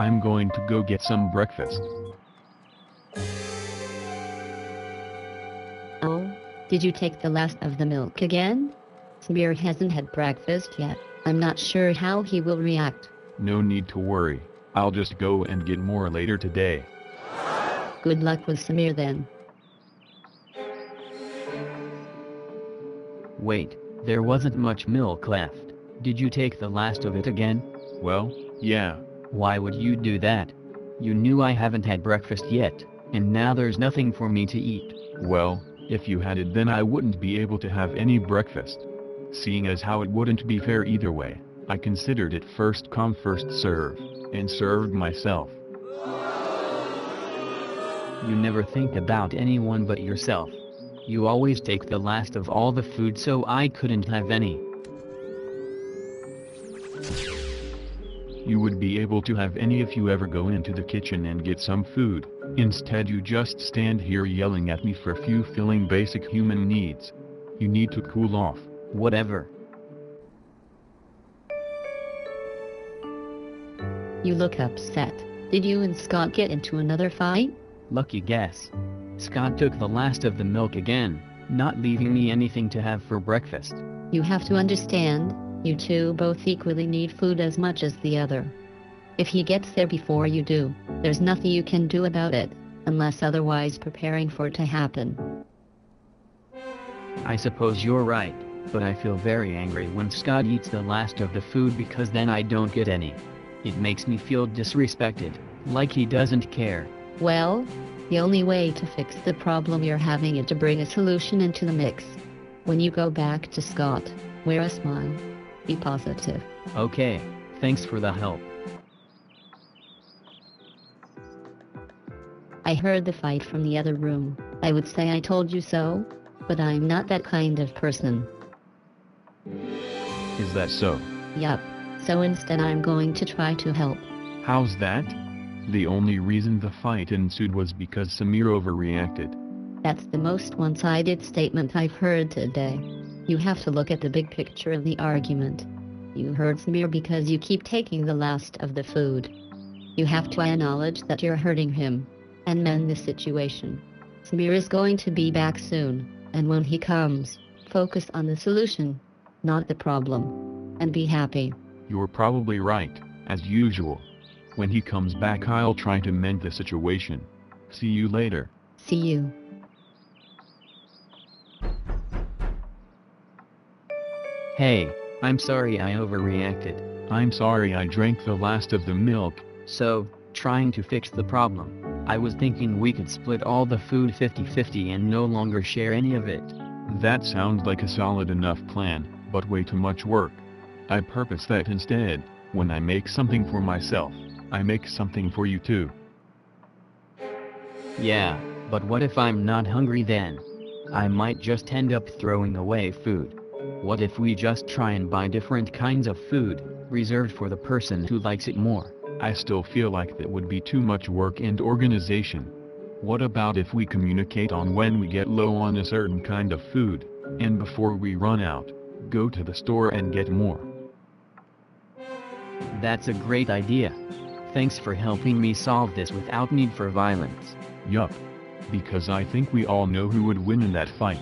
I'm going to go get some breakfast. Oh, did you take the last of the milk again? Samir hasn't had breakfast yet. I'm not sure how he will react. No need to worry. I'll just go and get more later today. Good luck with Samir then. Wait, there wasn't much milk left. Did you take the last of it again? Well, yeah. Why would you do that? You knew I haven't had breakfast yet, and now there's nothing for me to eat. Well, if you had it then I wouldn't be able to have any breakfast. Seeing as how it wouldn't be fair either way, I considered it first come first serve, and served myself. You never think about anyone but yourself. You always take the last of all the food so I couldn't have any. You would be able to have any if you ever go into the kitchen and get some food. Instead you just stand here yelling at me for fulfilling basic human needs. You need to cool off. Whatever. You look upset. Did you and Scott get into another fight? Lucky guess. Scott took the last of the milk again, not leaving me anything to have for breakfast. You have to understand, you two both equally need food as much as the other. If he gets there before you do, there's nothing you can do about it, unless otherwise preparing for it to happen. I suppose you're right, but I feel very angry when Scott eats the last of the food because then I don't get any. It makes me feel disrespected, like he doesn't care. Well, the only way to fix the problem you're having is to bring a solution into the mix. When you go back to Scott, wear a smile. Be positive. Okay, thanks for the help. I heard the fight from the other room. I would say I told you so, but I'm not that kind of person. Is that so? Yup. So instead I'm going to try to help. How's that? The only reason the fight ensued was because Samir overreacted. That's the most one-sided statement I've heard today. You have to look at the big picture of the argument. You hurt Samir because you keep taking the last of the food. You have to acknowledge that you're hurting him, and mend the situation. Samir is going to be back soon, and when he comes, focus on the solution, not the problem. And be happy. You're probably right, as usual. When he comes back I'll try to mend the situation. See you later. See you. Hey, I'm sorry I overreacted. I'm sorry I drank the last of the milk. So, trying to fix the problem, I was thinking we could split all the food 50-50 and no longer share any of it. That sounds like a solid enough plan, but way too much work. I purpose that instead, when I make something for myself, I make something for you too. Yeah, but what if I'm not hungry then? I might just end up throwing away food. What if we just try and buy different kinds of food, reserved for the person who likes it more? I still feel like that would be too much work and organization. What about if we communicate on when we get low on a certain kind of food, and before we run out, go to the store and get more? That's a great idea. Thanks for helping me solve this without need for violence. Yup. Because I think we all know who would win in that fight.